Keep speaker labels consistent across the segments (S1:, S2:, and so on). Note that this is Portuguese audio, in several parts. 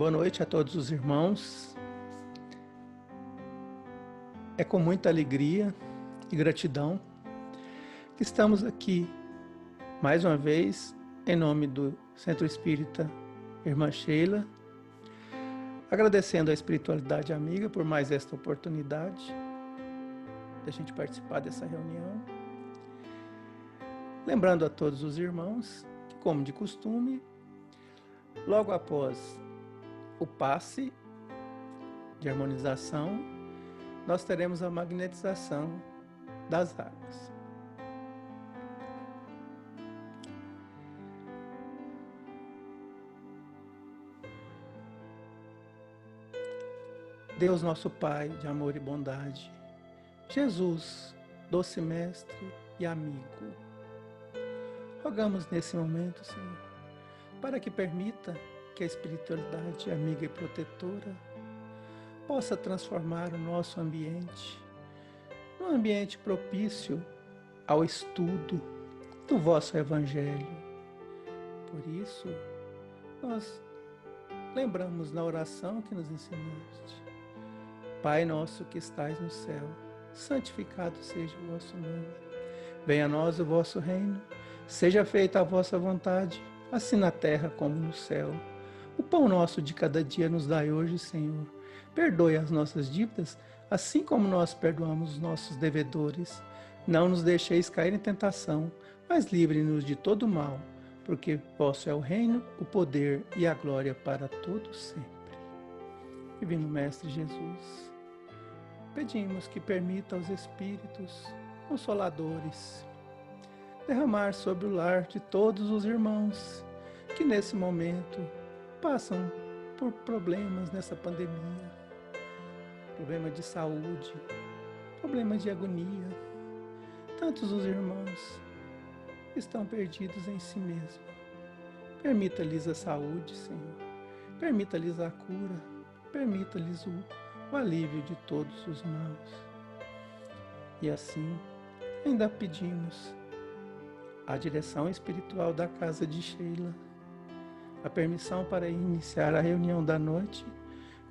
S1: Boa noite a todos os irmãos. É com muita alegria e gratidão que estamos aqui mais uma vez em nome do Centro Espírita Irmã Sheila, agradecendo a espiritualidade amiga por mais esta oportunidade de a gente participar dessa reunião. Lembrando a todos os irmãos que, como de costume, logo após o passe de harmonização, nós teremos a magnetização das águas. Deus nosso Pai de amor e bondade, Jesus, doce mestre e amigo, rogamos nesse momento, Senhor, para que permita que a espiritualidade amiga e protetora possa transformar o nosso ambiente num ambiente propício ao estudo do vosso Evangelho. Por isso, nós lembramos na oração que nos ensinaste: Pai nosso que estais no céu, santificado seja o vosso nome. Venha a nós o vosso reino, seja feita a vossa vontade, assim na terra como no céu. O pão nosso de cada dia nos dai hoje, Senhor. Perdoe as nossas dívidas, assim como nós perdoamos os nossos devedores. Não nos deixeis cair em tentação, mas livre-nos de todo mal, porque vosso é o reino, o poder e a glória para todos sempre. Divino Mestre Jesus, pedimos que permita aos Espíritos Consoladores derramar sobre o lar de todos os irmãos que nesse momento passam por problemas nessa pandemia, problema de saúde, problema de agonia. Tantos os irmãos estão perdidos em si mesmos. Permita-lhes a saúde, Senhor. Permita-lhes a cura. Permita-lhes o alívio de todos os males. E assim, ainda pedimos a direção espiritual da casa de Sheila, a permissão para iniciar a reunião da noite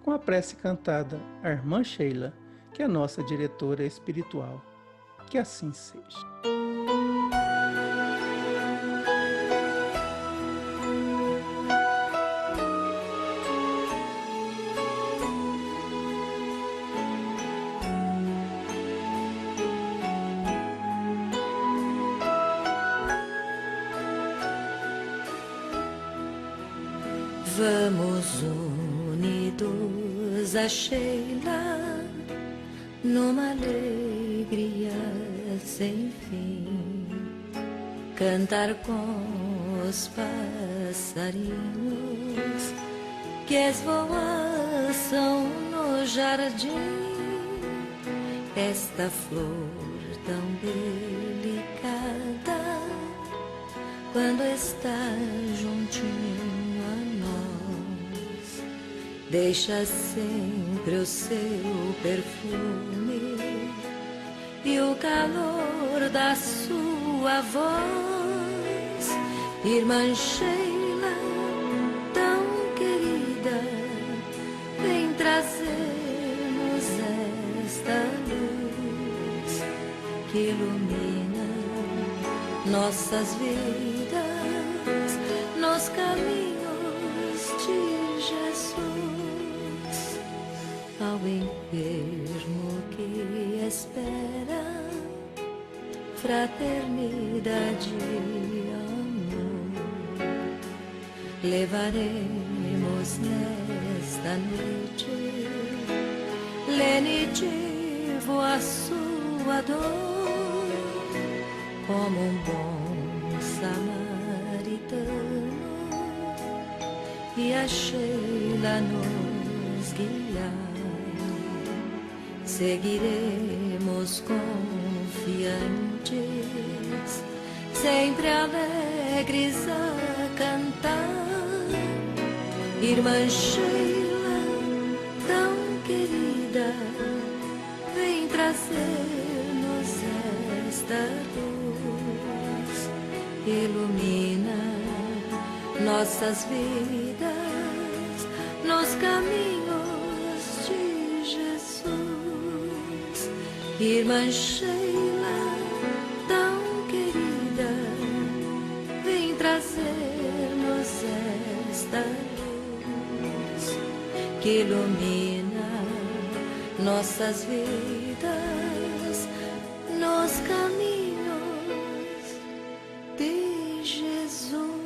S1: com a prece cantada à Irmã Sheila, que é a nossa diretora espiritual. Que assim seja.
S2: Vamos unidos a Sheila, numa alegria sem fim, cantar com os passarinhos que esvoaçam no jardim, esta flor tão delicada, quando está juntinho deixa sempre o seu perfume e o calor da sua voz. Irmã Sheila, tão querida, vem trazer-nos esta luz que ilumina nossas vidas nos caminhos de Jesus, ao enfermo que espera fraternidade e amor, levaremos nesta noite lenitivo a sua dor, como um bom samaritano, e a Sheila nos guiar. Seguiremos confiantes, sempre alegres a cantar. Irmã Sheila, tão querida, vem trazer-nos esta luz, ilumina nossas vidas nos nos caminhos de Jesus. Irmã Sheila, tão querida, vem trazer-nos esta luz que ilumina nossas vidas nos caminhos de Jesus.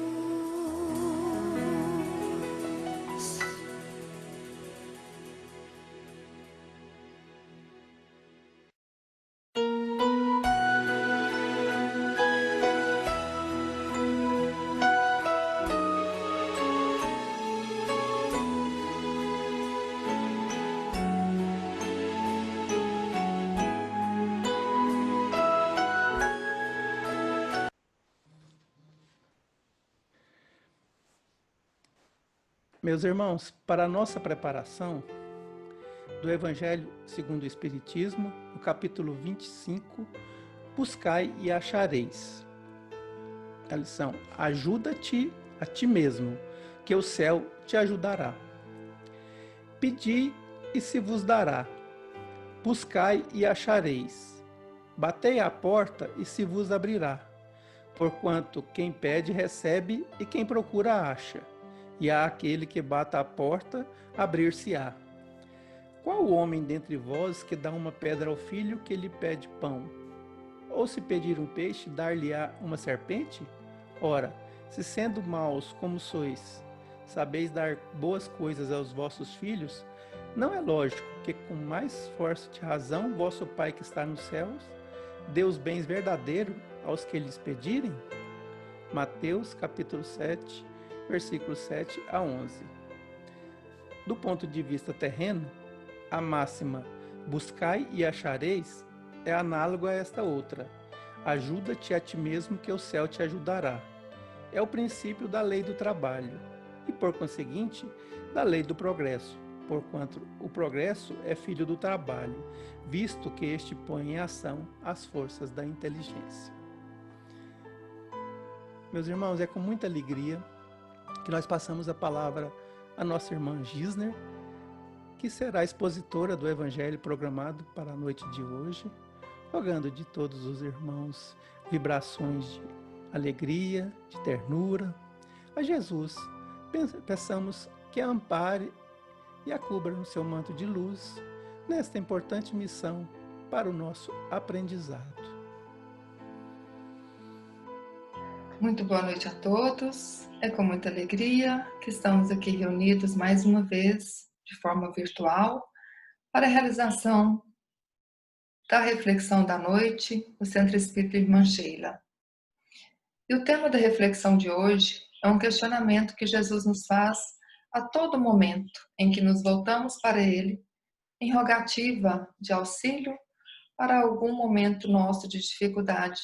S1: Meus irmãos, para a nossa preparação do Evangelho segundo o Espiritismo, no capítulo 25, buscai e achareis. A lição: ajuda-te a ti mesmo, que o céu te ajudará. Pedi e se vos dará. Buscai e achareis. Batei à porta e se vos abrirá. Porquanto quem pede recebe e quem procura acha. E a aquele que bata à porta, abrir-se-á. Qual homem dentre vós que dá uma pedra ao filho que lhe pede pão? Ou se pedir um peixe, dar-lhe-á uma serpente? Ora, se sendo maus como sois, sabeis dar boas coisas aos vossos filhos, não é lógico que com mais forte razão vosso Pai que está nos céus dê os bens verdadeiros aos que lhes pedirem? Mateus capítulo 7, versículos 7 a 11. Do ponto de vista terreno, a máxima buscai e achareis é análogo a esta outra: ajuda-te a ti mesmo que o céu te ajudará. É o princípio da lei do trabalho e, por conseguinte, da lei do progresso, porquanto o progresso é filho do trabalho, visto que este põe em ação as forças da inteligência. Meus irmãos, é com muita alegria que nós passamos a palavra à nossa irmã Gisner, que será expositora do Evangelho programado para a noite de hoje, rogando de todos os irmãos vibrações de alegria, de ternura. A Jesus, peçamos que a ampare e a cubra no seu manto de luz, nesta importante missão para o nosso aprendizado.
S3: Muito boa noite a todos. É com muita alegria que estamos aqui reunidos mais uma vez, de forma virtual, para a realização da reflexão da noite no Centro Espírita Irmã Sheila. E o tema da reflexão de hoje é um questionamento que Jesus nos faz a todo momento em que nos voltamos para Ele, em rogativa de auxílio para algum momento nosso de dificuldade.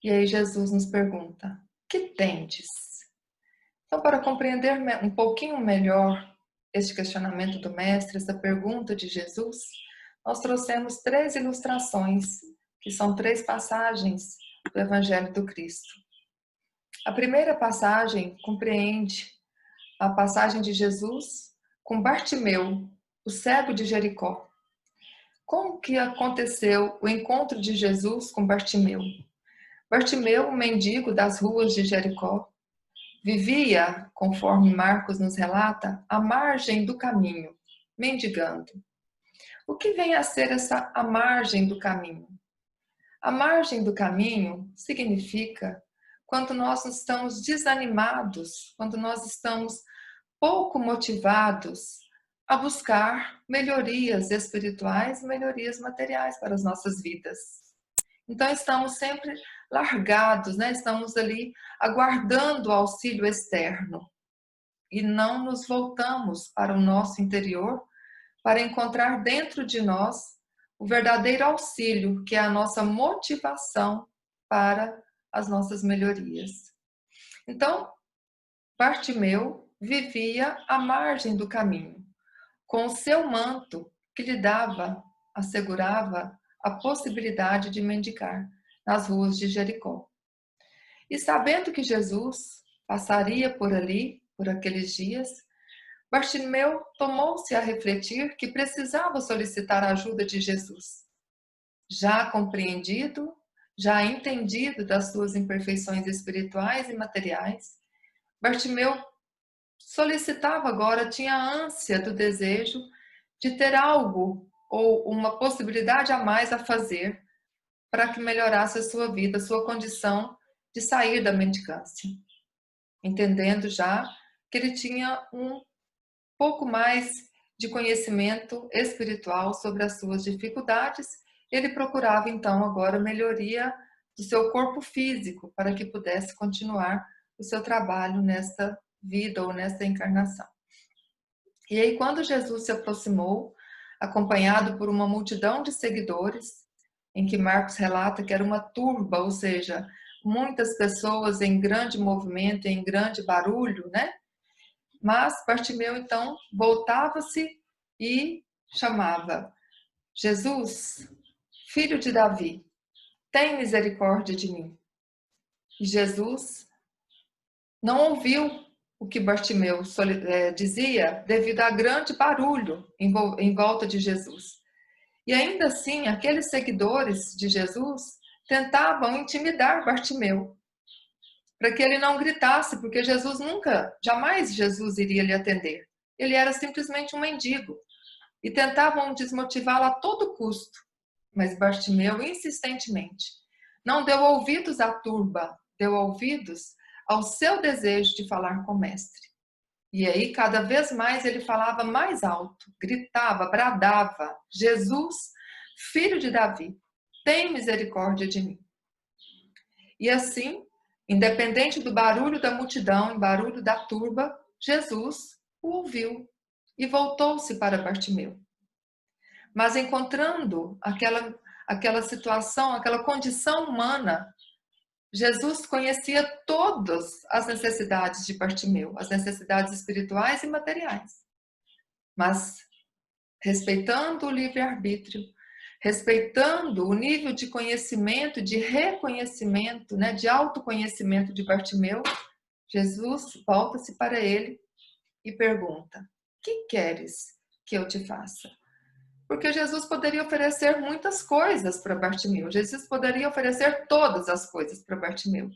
S3: E aí Jesus nos pergunta: que tendes? Então, para compreender um pouquinho melhor este questionamento do Mestre, essa pergunta de Jesus, nós trouxemos 3 ilustrações, que são 3 passagens do Evangelho do Cristo. A primeira passagem compreende a passagem de Jesus com Bartimeu, o cego de Jericó. Como que aconteceu o encontro de Jesus com Bartimeu? Bartimeu, um mendigo das ruas de Jericó, vivia, conforme Marcos nos relata, à margem do caminho, mendigando. O que vem a ser essa a margem do caminho? A margem do caminho significa quando nós estamos desanimados, quando nós estamos pouco motivados a buscar melhorias espirituais, melhorias materiais para as nossas vidas. Então estamos sempre largados, né? Estamos ali aguardando o auxílio externo e não nos voltamos para o nosso interior para encontrar dentro de nós o verdadeiro auxílio, que é a nossa motivação para as nossas melhorias. Então, Bartimeu vivia à margem do caminho, com o seu manto que lhe assegurava a possibilidade de mendigar nas ruas de Jericó. E sabendo que Jesus passaria por ali, por aqueles dias, Bartimeu tomou-se a refletir que precisava solicitar a ajuda de Jesus. Já compreendido, já entendido das suas imperfeições espirituais e materiais, Bartimeu solicitava agora, tinha a ânsia do desejo de ter algo ou uma possibilidade a mais a fazer para que melhorasse a sua vida, a sua condição de sair da mendicância. Entendendo já que ele tinha um pouco mais de conhecimento espiritual sobre as suas dificuldades, ele procurava então agora melhoria do seu corpo físico para que pudesse continuar o seu trabalho nesta vida ou nesta encarnação. E aí quando Jesus se aproximou, acompanhado por uma multidão de seguidores, em que Marcos relata que era uma turba, ou seja, muitas pessoas em grande movimento, em grande barulho, né? Mas Bartimeu então voltava-se e chamava: Jesus, filho de Davi, tem misericórdia de mim. E Jesus não ouviu o que Bartimeu dizia devido a grande barulho em volta de Jesus. E ainda assim, aqueles seguidores de Jesus tentavam intimidar Bartimeu, para que ele não gritasse, porque Jesus jamais Jesus iria lhe atender. Ele era simplesmente um mendigo. E tentavam desmotivá-lo a todo custo. Mas Bartimeu, insistentemente, não deu ouvidos à turba, deu ouvidos ao seu desejo de falar com o mestre. E aí, cada vez mais, ele falava mais alto, gritava, bradava: Jesus, filho de Davi, tem misericórdia de mim. E assim, independente do barulho da multidão e barulho da turba, Jesus o ouviu e voltou-se para Bartimeu. Mas encontrando aquela situação, aquela condição humana, Jesus conhecia todas as necessidades de Bartimeu, as necessidades espirituais e materiais. Mas, respeitando o livre-arbítrio, respeitando o nível de conhecimento, de reconhecimento, né, de autoconhecimento de Bartimeu, Jesus volta-se para ele e pergunta: que queres que eu te faça? Porque Jesus poderia oferecer muitas coisas para Bartimeu. Jesus poderia oferecer todas as coisas para Bartimeu.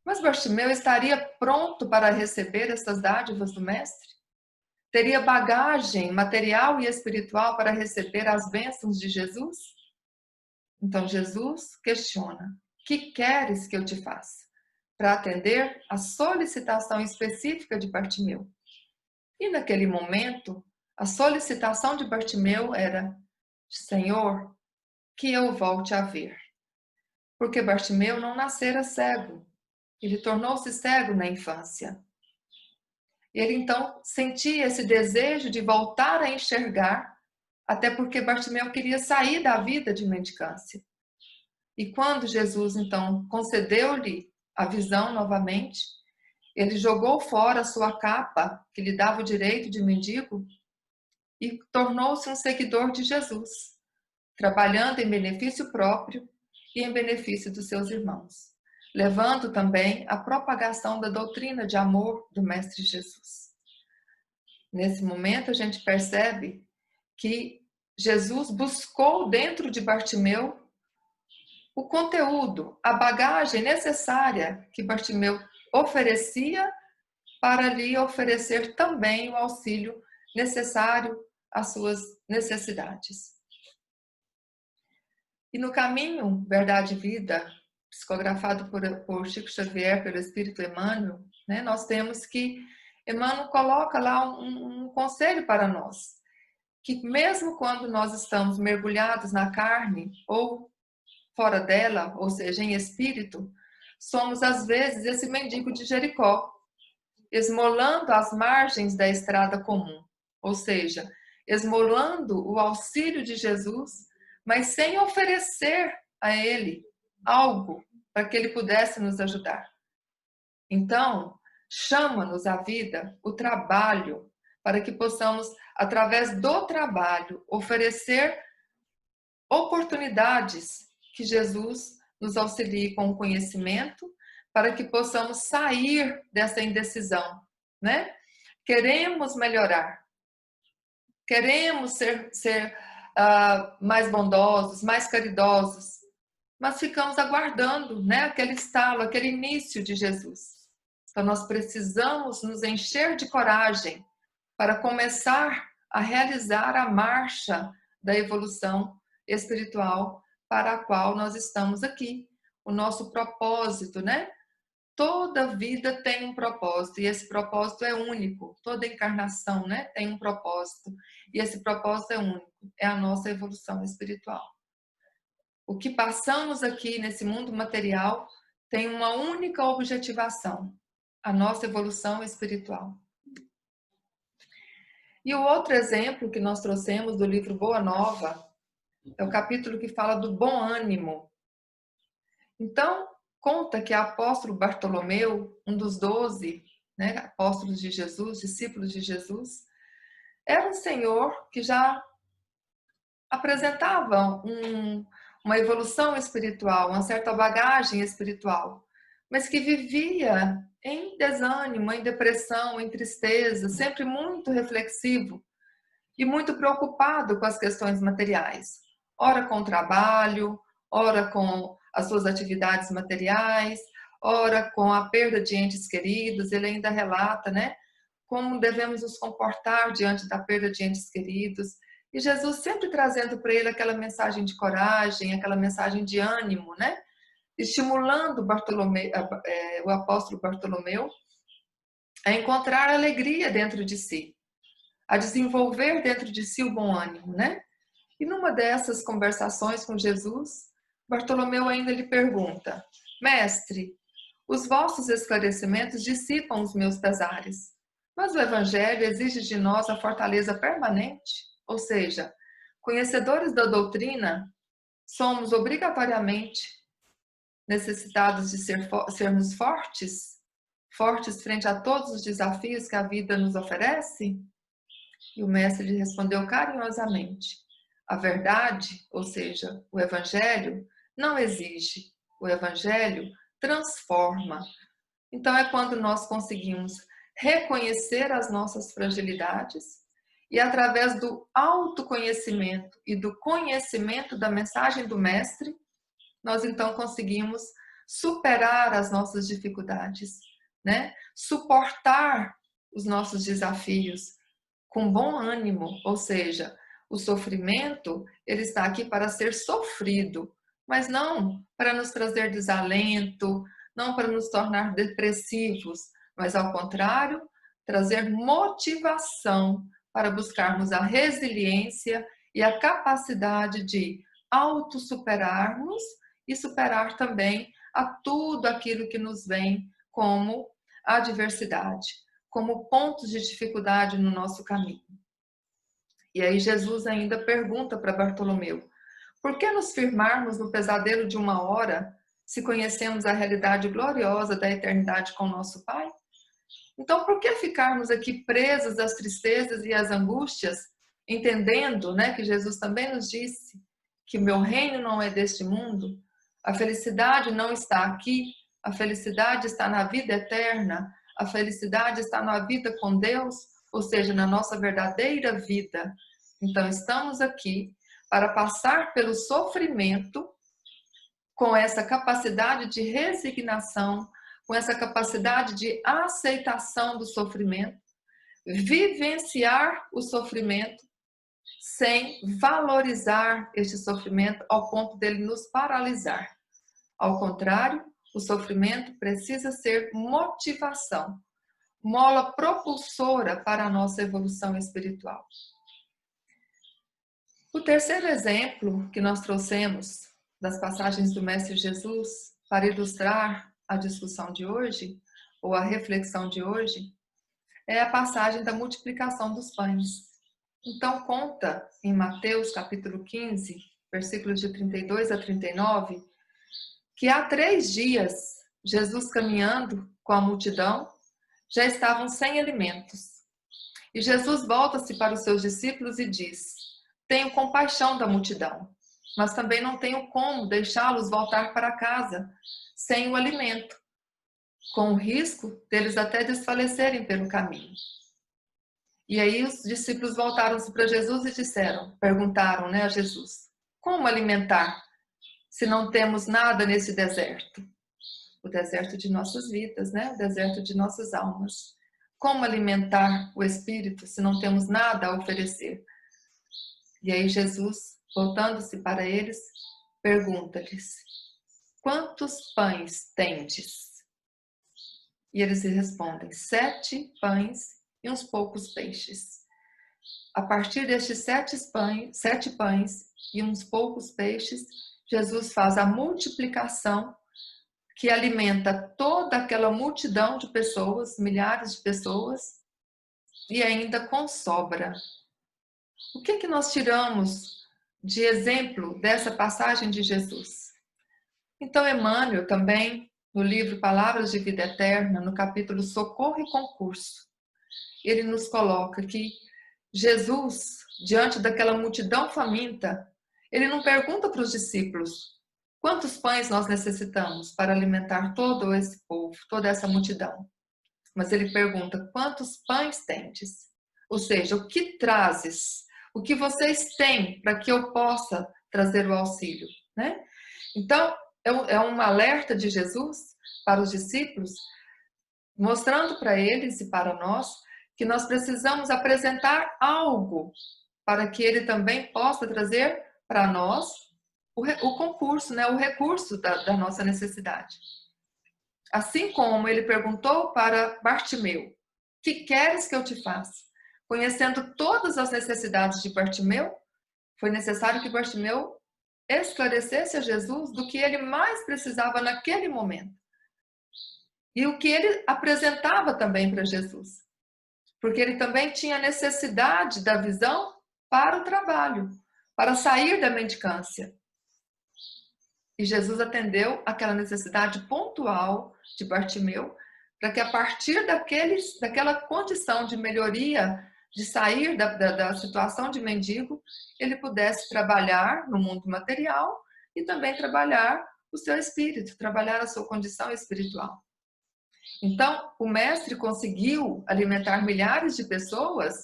S3: Mas Bartimeu estaria pronto para receber essas dádivas do Mestre? Teria bagagem material e espiritual para receber as bênçãos de Jesus? Então Jesus questiona: que queres que eu te faça? Para atender a solicitação específica de Bartimeu. E naquele momento, a solicitação de Bartimeu era: Senhor, que eu volte a ver. Porque Bartimeu não nascera cego. Ele tornou-se cego na infância. Ele então sentia esse desejo de voltar a enxergar, até porque Bartimeu queria sair da vida de mendicância. E quando Jesus então concedeu-lhe a visão novamente, ele jogou fora a sua capa, que lhe dava o direito de mendigo, e tornou-se um seguidor de Jesus, trabalhando em benefício próprio e em benefício dos seus irmãos, levando também a propagação da doutrina de amor do Mestre Jesus. Nesse momento a gente percebe que Jesus buscou dentro de Bartimeu o conteúdo, a bagagem necessária que Bartimeu oferecia para lhe oferecer também o auxílio necessário às suas necessidades. E no caminho Verdade e Vida, psicografado por Chico Xavier, pelo Espírito Emmanuel, né, nós temos que Emmanuel coloca lá um conselho para nós, que mesmo quando nós estamos mergulhados na carne ou fora dela, ou seja, em espírito, somos às vezes esse mendigo de Jericó, esmolando as margens da estrada comum, ou seja, esmolando o auxílio de Jesus, mas sem oferecer a ele algo para que ele pudesse nos ajudar. Então, chama-nos a vida, o trabalho, para que possamos, através do trabalho, oferecer oportunidades que Jesus nos auxilie com o conhecimento, para que possamos sair dessa indecisão, né? queremos melhorar, queremos ser mais bondosos, mais caridosos, mas ficamos aguardando, né, aquele estalo, aquele início de Jesus. Então nós precisamos nos encher de coragem para começar a realizar a marcha da evolução espiritual para a qual nós estamos aqui. O nosso propósito, né? Toda vida tem um propósito e esse propósito é único. Toda encarnação, né, tem um propósito e esse propósito é único. É a nossa evolução espiritual. O que passamos aqui nesse mundo material tem uma única objetivação: a nossa evolução espiritual. E o outro exemplo que nós trouxemos do livro Boa Nova é o capítulo que fala do bom ânimo. Então, conta que o apóstolo Bartolomeu, um dos 12, né, apóstolos de Jesus, discípulos de Jesus, era um senhor que já apresentava uma evolução espiritual, uma certa bagagem espiritual, mas que vivia em desânimo, em depressão, em tristeza, sempre muito reflexivo e muito preocupado com as questões materiais. Ora com o trabalho, ora com as suas atividades materiais, ora com a perda de entes queridos. Ele ainda relata, né, como devemos nos comportar diante da perda de entes queridos. E Jesus sempre trazendo para ele aquela mensagem de coragem, aquela mensagem de ânimo, né? Estimulando o apóstolo Bartolomeu a encontrar alegria dentro de si, a desenvolver dentro de si o bom ânimo, né? E numa dessas conversações com Jesus, Bartolomeu ainda lhe pergunta: Mestre, os vossos esclarecimentos dissipam os meus pesares, mas o Evangelho exige de nós a fortaleza permanente, ou seja, conhecedores da doutrina, somos obrigatoriamente necessitados de sermos fortes frente a todos os desafios que a vida nos oferece? E o mestre lhe respondeu carinhosamente: a verdade, ou seja, o Evangelho, não exige, o Evangelho transforma. Então é quando nós conseguimos reconhecer as nossas fragilidades e através do autoconhecimento e do conhecimento da mensagem do mestre, nós então conseguimos superar as nossas dificuldades, né? Suportar os nossos desafios com bom ânimo, ou seja, o sofrimento, ele está aqui para ser sofrido, mas não para nos trazer desalento, não para nos tornar depressivos, mas ao contrário, trazer motivação para buscarmos a resiliência e a capacidade de autossuperarmos e superar também a tudo aquilo que nos vem como adversidade, como pontos de dificuldade no nosso caminho. E aí Jesus ainda pergunta para Bartolomeu: por que nos firmarmos no pesadelo de uma hora, se conhecemos a realidade gloriosa da eternidade com nosso Pai? Então, por que ficarmos aqui presos às tristezas e às angústias, entendendo, né, que Jesus também nos disse que meu reino não é deste mundo? A felicidade não está aqui, a felicidade está na vida eterna, a felicidade está na vida com Deus, ou seja, na nossa verdadeira vida. Então, estamos aqui para passar pelo sofrimento com essa capacidade de resignação, com essa capacidade de aceitação do sofrimento, vivenciar o sofrimento sem valorizar este sofrimento ao ponto dele nos paralisar. Ao contrário, o sofrimento precisa ser motivação, mola propulsora para a nossa evolução espiritual. O terceiro exemplo que nós trouxemos das passagens do Mestre Jesus para ilustrar a discussão de hoje, ou a reflexão de hoje, é a passagem da multiplicação dos pães. Então conta em Mateus capítulo 15, versículos de 32 a 39, que há 3 dias, Jesus caminhando com a multidão, já estavam sem alimentos. E Jesus volta-se para os seus discípulos e diz: tenho compaixão da multidão, mas também não tenho como deixá-los voltar para casa sem o alimento, com o risco deles até desfalecerem pelo caminho. E aí os discípulos voltaram-se para Jesus e perguntaram, né, a Jesus, como alimentar se não temos nada nesse deserto? O deserto de nossas vidas, né? O deserto de nossas almas. Como alimentar o espírito se não temos nada a oferecer? E aí Jesus, voltando-se para eles, pergunta-lhes: quantos pães tendes? E eles lhe respondem: 7 pães e uns poucos peixes. A partir destes 7 pães e uns poucos peixes, Jesus faz a multiplicação que alimenta toda aquela multidão de pessoas, milhares de pessoas, e ainda com sobra. O que nós tiramos de exemplo dessa passagem de Jesus? Então, Emmanuel também, no livro Palavras de Vida Eterna, no capítulo Socorro e Concurso, ele nos coloca que Jesus, diante daquela multidão faminta, ele não pergunta para os discípulos quantos pães nós necessitamos para alimentar todo esse povo, toda essa multidão. Mas ele pergunta: quantos pães tendes? Ou seja, o que trazes? O que vocês têm para que eu possa trazer o auxílio, né? Então, é um alerta de Jesus para os discípulos, mostrando para eles e para nós que nós precisamos apresentar algo para que ele também possa trazer para nós o concurso, né? O recurso da nossa necessidade. Assim como ele perguntou para Bartimeu: que queres que eu te faça? Conhecendo todas as necessidades de Bartimeu, foi necessário que Bartimeu esclarecesse a Jesus do que ele mais precisava naquele momento. E o que ele apresentava também para Jesus. Porque ele também tinha necessidade da visão para o trabalho, para sair da mendicância. E Jesus atendeu aquela necessidade pontual de Bartimeu, para que a partir daquela condição de melhoria, de sair da situação de mendigo, ele pudesse trabalhar no mundo material e também trabalhar o seu espírito, trabalhar a sua condição espiritual. Então, o mestre conseguiu alimentar milhares de pessoas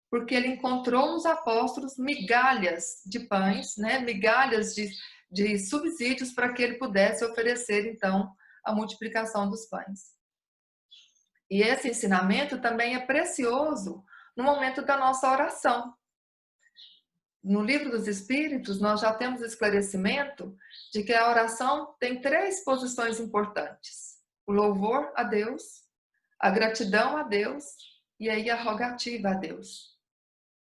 S3: porque ele encontrou nos apóstolos migalhas de pães, né? Migalhas de subsídios para que ele pudesse oferecer, então, a multiplicação dos pães. E esse ensinamento também é precioso no momento da nossa oração. No Livro dos Espíritos, nós já temos esclarecimento de que a oração tem 3 posições importantes: o louvor a Deus, a gratidão a Deus e aí a rogativa a Deus.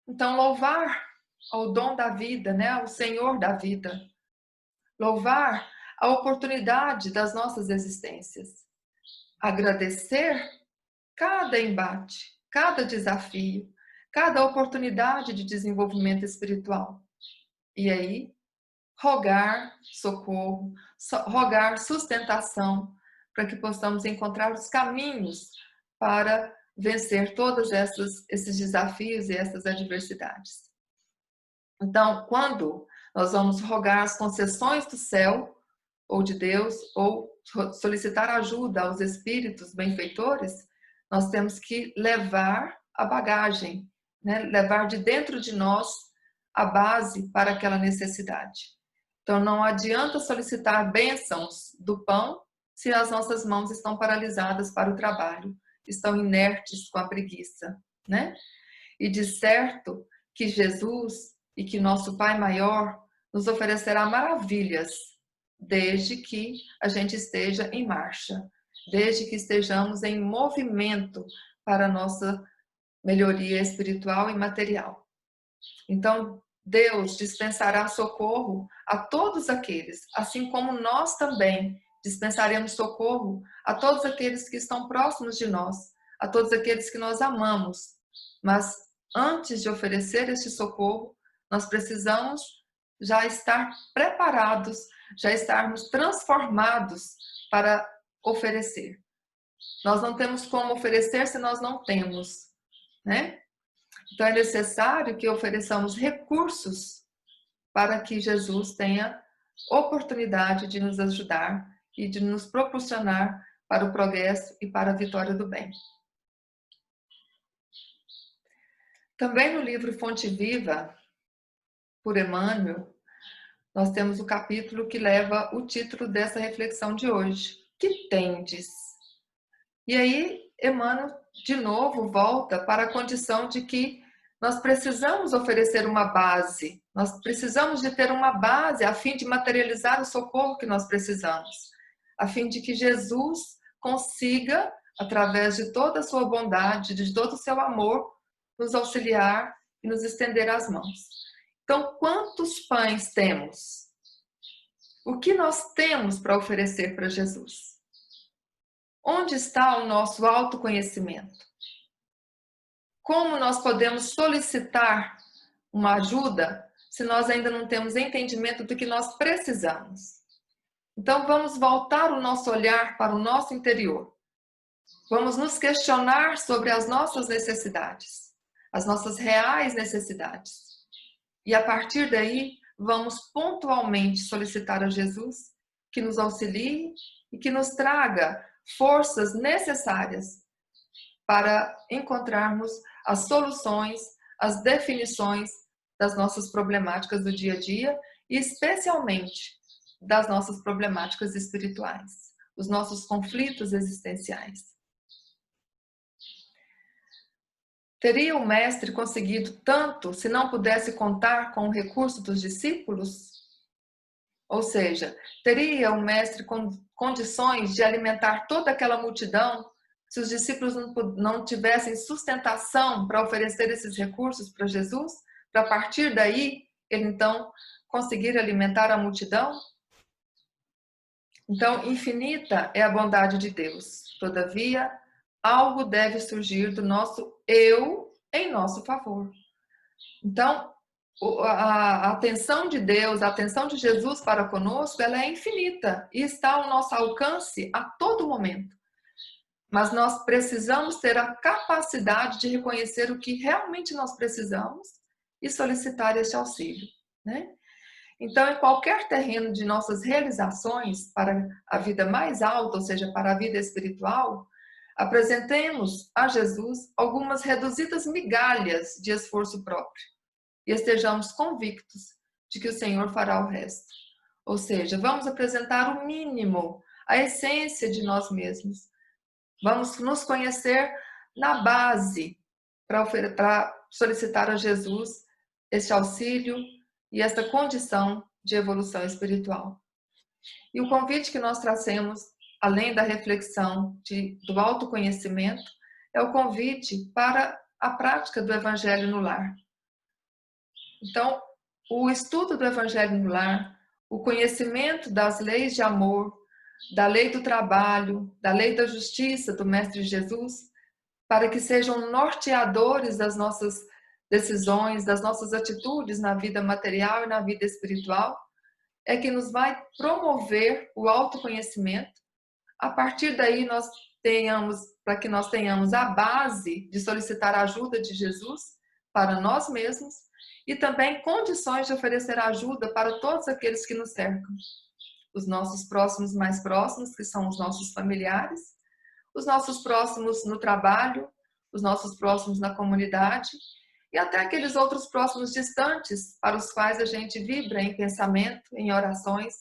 S3: Então, louvar ao dom da vida, né? Ao Senhor da vida. Louvar a oportunidade das nossas existências. Agradecer cada embate, cada desafio, cada oportunidade de desenvolvimento espiritual. E aí, rogar socorro, rogar sustentação, para que possamos encontrar os caminhos para vencer todos esses desafios e essas adversidades. Então, quando nós vamos rogar as concessões do céu, ou de Deus, ou solicitar ajuda aos espíritos benfeitores, nós temos que levar a bagagem, né? Levar de dentro de nós a base para aquela necessidade. Então, não adianta solicitar bênçãos do pão se as nossas mãos estão paralisadas para o trabalho, estão inertes com a preguiça, né? E de certo que Jesus e que nosso Pai Maior nos oferecerá maravilhas, desde que a gente esteja em marcha, desde que estejamos em movimento para a nossa melhoria espiritual e material. Então, Deus dispensará socorro a todos aqueles, assim como nós também dispensaremos socorro a todos aqueles que estão próximos de nós, a todos aqueles que nós amamos. Mas antes de oferecer este socorro, nós precisamos já estar preparados, já estarmos transformados para oferecer. Nós não temos como oferecer se nós não temos, né? Então é necessário que ofereçamos recursos para que Jesus tenha oportunidade de nos ajudar e de nos proporcionar para o progresso e para a vitória do bem. Também no livro Fonte Viva, por Emmanuel, nós temos o capítulo que leva o título dessa reflexão de hoje. Que tendes? E aí, Emmanuel, de novo, volta para a condição de que nós precisamos oferecer uma base, nós precisamos de ter uma base a fim de materializar o socorro que nós precisamos, a fim de que Jesus consiga, através de toda a sua bondade, de todo o seu amor, nos auxiliar e nos estender as mãos. Então, quantos pães temos? O que nós temos para oferecer para Jesus? Onde está o nosso autoconhecimento? Como nós podemos solicitar uma ajuda se nós ainda não temos entendimento do que nós precisamos? Então, vamos voltar o nosso olhar para o nosso interior. Vamos nos questionar sobre as nossas necessidades, as nossas reais necessidades. E a partir daí, vamos pontualmente solicitar a Jesus que nos auxilie e que nos traga forças necessárias para encontrarmos as soluções, as definições das nossas problemáticas do dia a dia e especialmente das nossas problemáticas espirituais, os nossos conflitos existenciais. Teria o mestre conseguido tanto se não pudesse contar com o recurso dos discípulos? Ou seja, teria o mestre condições de alimentar toda aquela multidão se os discípulos não tivessem sustentação para oferecer esses recursos para Jesus? Para a partir daí, ele então conseguir alimentar a multidão? Então, infinita é a bondade de Deus. Todavia, algo deve surgir do nosso eu em nosso favor. Então, a atenção de Deus, a atenção de Jesus para conosco, ela é infinita e está ao nosso alcance a todo momento. Mas nós precisamos ter a capacidade de reconhecer o que realmente nós precisamos e solicitar esse auxílio, né? Então, em qualquer terreno de nossas realizações para a vida mais alta, ou seja, para a vida espiritual, apresentemos a Jesus algumas reduzidas migalhas de esforço próprio e estejamos convictos de que o Senhor fará o resto. Ou seja, vamos apresentar o mínimo, a essência de nós mesmos. Vamos nos conhecer na base para solicitar a Jesus este auxílio e esta condição de evolução espiritual. E o convite que nós trazemos, além da reflexão do autoconhecimento, é o convite para a prática do Evangelho no lar. Então, o estudo do Evangelho no lar, o conhecimento das leis de amor, da lei do trabalho, da lei da justiça do Mestre Jesus, para que sejam norteadores das nossas decisões, das nossas atitudes na vida material e na vida espiritual, é que nos vai promover o autoconhecimento. A partir daí, para que nós tenhamos a base de solicitar a ajuda de Jesus para nós mesmos e também condições de oferecer ajuda para todos aqueles que nos cercam. Os nossos próximos mais próximos, que são os nossos familiares, os nossos próximos no trabalho, os nossos próximos na comunidade e até aqueles outros próximos distantes para os quais a gente vibra em pensamento, em orações,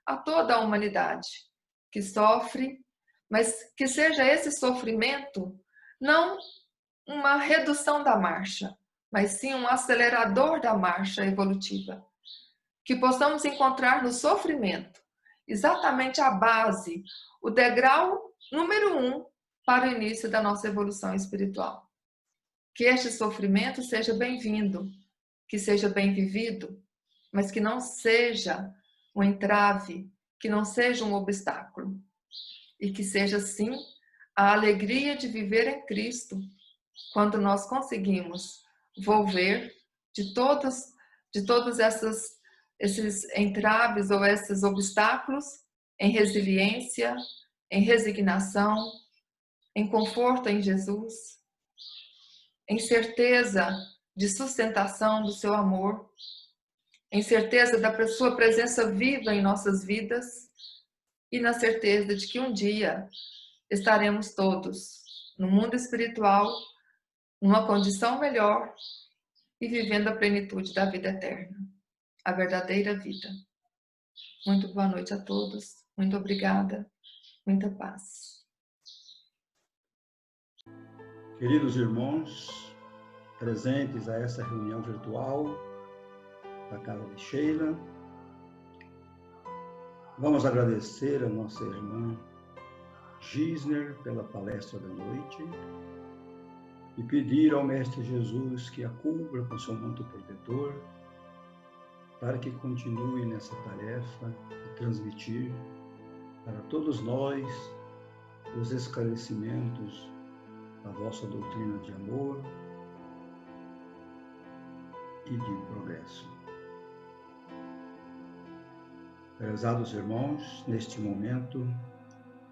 S3: a toda a humanidade que sofre, mas que seja esse sofrimento não uma redução da marcha, mas sim um acelerador da marcha evolutiva. Que possamos encontrar no sofrimento exatamente a base, o degrau número 1 para o início da nossa evolução espiritual. Que este sofrimento seja bem-vindo, que seja bem vivido, mas que não seja um entrave, que não seja um obstáculo. E que seja, sim, a alegria de viver em Cristo, quando nós conseguimos volver de todos esses entraves ou esses obstáculos em resiliência, em resignação, em conforto em Jesus, em certeza de sustentação do seu amor, em certeza da sua presença viva em nossas vidas e na certeza de que um dia estaremos todos no mundo espiritual numa condição melhor e vivendo a plenitude da vida eterna, a verdadeira vida. Muito boa noite a todos, muito obrigada, muita paz.
S4: Queridos irmãos, presentes a essa reunião virtual da Casa de Sheila, vamos agradecer a nossa irmã Gisner pela palestra da noite e pedir ao Mestre Jesus que a cubra com seu manto protetor para que continue nessa tarefa de transmitir para todos nós os esclarecimentos da vossa doutrina de amor e de progresso. Prezados irmãos, neste momento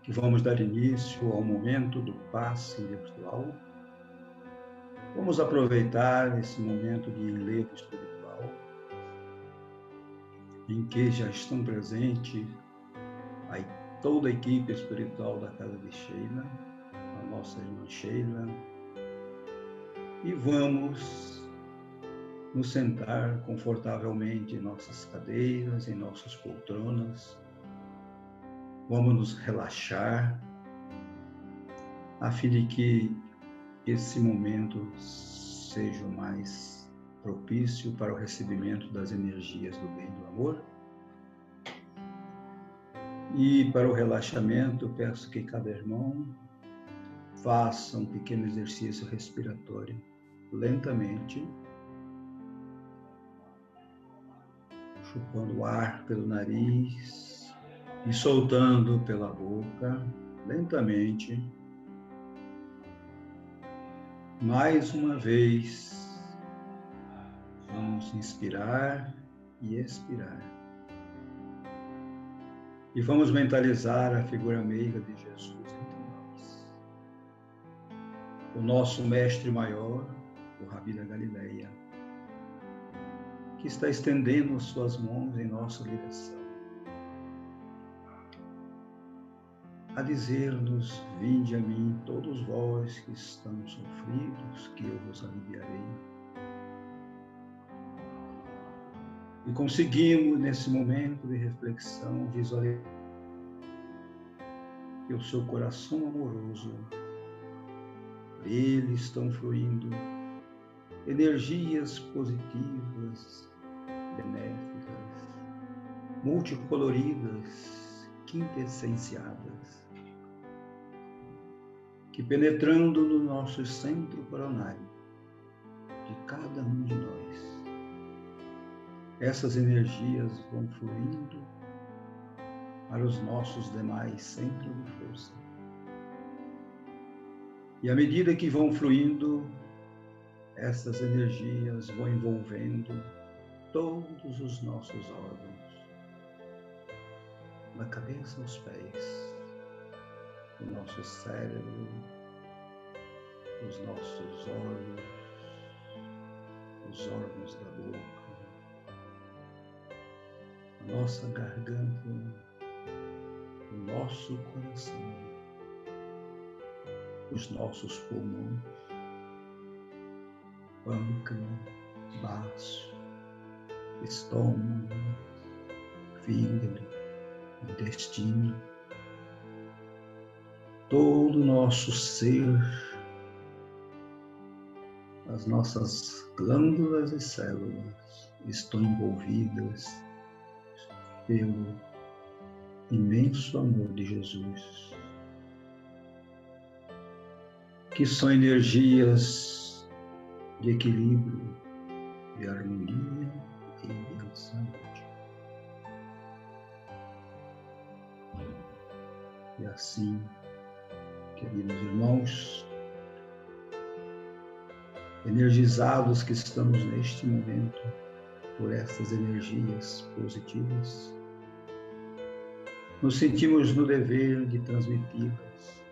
S4: que vamos dar início ao momento do passe virtual, vamos aproveitar esse momento de enlevo espiritual, em que já estão presentes toda a equipe espiritual da Casa de Sheila, a nossa irmã Sheila, e vamos nos sentar confortavelmente em nossas cadeiras, em nossas poltronas. Vamos nos relaxar, a fim de que esse momento seja o mais propício para o recebimento das energias do bem e do amor. E para o relaxamento, peço que cada irmão faça um pequeno exercício respiratório lentamente, chupando o ar pelo nariz e soltando pela boca lentamente. Mais uma vez, vamos inspirar e expirar. E vamos mentalizar a figura meiga de Jesus entre nós. O nosso mestre maior, o Rabi da Galileia, que está estendendo suas mãos em nossa direção, a dizer-nos: vinde a mim todos vós que estão sofridos, que eu vos aliviarei. E conseguimos, nesse momento de reflexão, visualizar que o seu coração amoroso, dele estão fluindo energias positivas, benéficas, multicoloridas, quintessenciadas, que penetrando no nosso centro coronário, de cada um de nós, essas energias vão fluindo para os nossos demais centros de força. E à medida que vão fluindo, essas energias vão envolvendo todos os nossos órgãos, da cabeça aos pés, o nosso cérebro, os nossos olhos, os órgãos da boca, a nossa garganta, o nosso coração, os nossos pulmões, pâncreas, baço, estômago, fígado, intestino, todo o nosso ser, as nossas glândulas e células estão envolvidas pelo imenso amor de Jesus, que são energias de equilíbrio, de harmonia e de saúde. E assim, queridos irmãos, energizados que estamos neste momento por essas energias positivas, nos sentimos no dever de transmiti-las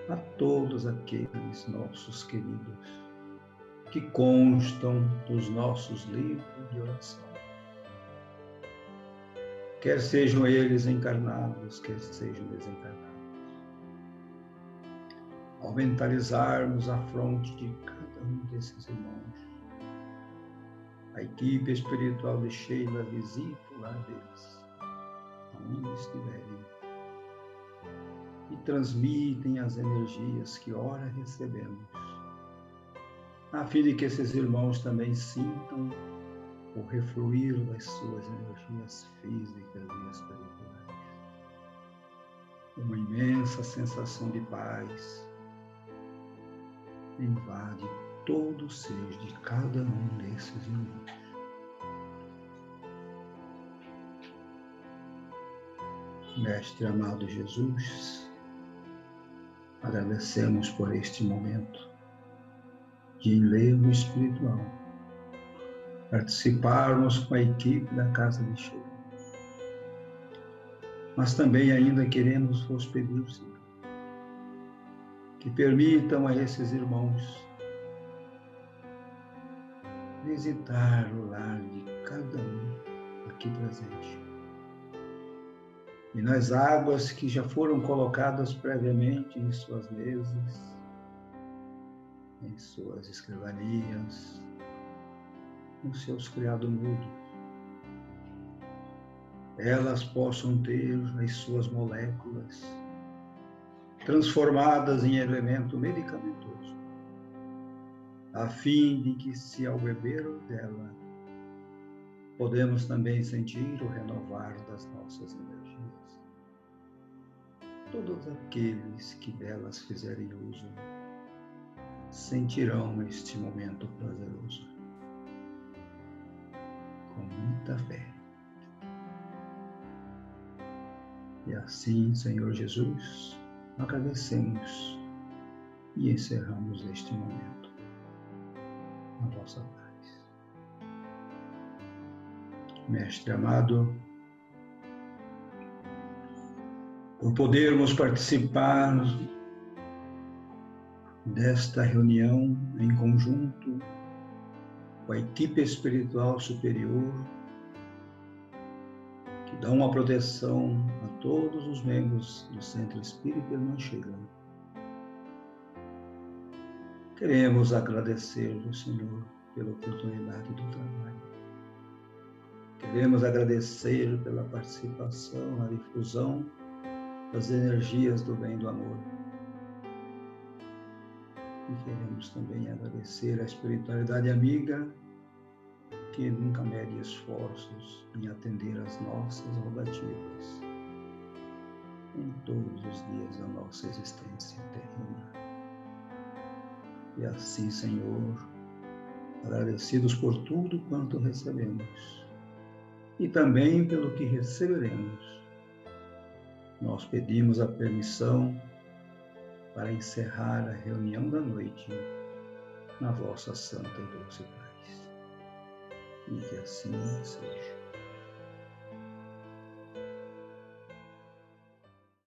S4: a todos aqueles nossos queridos que constam dos nossos livros de oração, quer sejam eles encarnados, quer sejam desencarnados. ao mentalizarmos a fronte de cada um desses irmãos, a equipe espiritual de Sheila visita o lar deles, aonde estiverem, e transmitem as energias que ora recebemos, a fim de que esses irmãos também sintam o refluir das suas energias físicas e espirituais. Uma imensa sensação de paz invade todo o ser de cada um desses irmãos. Mestre amado Jesus, agradecemos por este momento de enlevo espiritual, participarmos com a equipe da Casa de Sheila. Mas também ainda queremos vos pedir, Senhor, que permitam a esses irmãos visitar o lar de cada um aqui presente. E nas águas que já foram colocadas previamente em suas mesas, em suas escrivanias, nos seus criados-mudos, elas possam ter as suas moléculas transformadas em elemento medicamentoso, a fim de que, se ao beber dela, podemos também sentir o renovar das nossas energias. Todos aqueles que delas fizerem uso sentirão este momento prazeroso, com muita fé. E assim, Senhor Jesus, agradecemos e encerramos este momento na vossa paz. Mestre amado, por podermos participar desta reunião em conjunto com a equipe espiritual superior, que dá uma proteção a todos os membros do Centro Espírita Irmã Sheila. Queremos agradecer ao Senhor pela oportunidade do trabalho. Queremos agradecer pela participação na difusão das energias do bem e do amor. E queremos também agradecer a espiritualidade amiga, que nunca mede esforços em atender às nossas rogativas em todos os dias da nossa existência terrena. E assim, Senhor, agradecidos por tudo quanto recebemos e também pelo que receberemos, nós pedimos a permissão para encerrar a reunião da noite na vossa santa e doce paz. E que assim seja.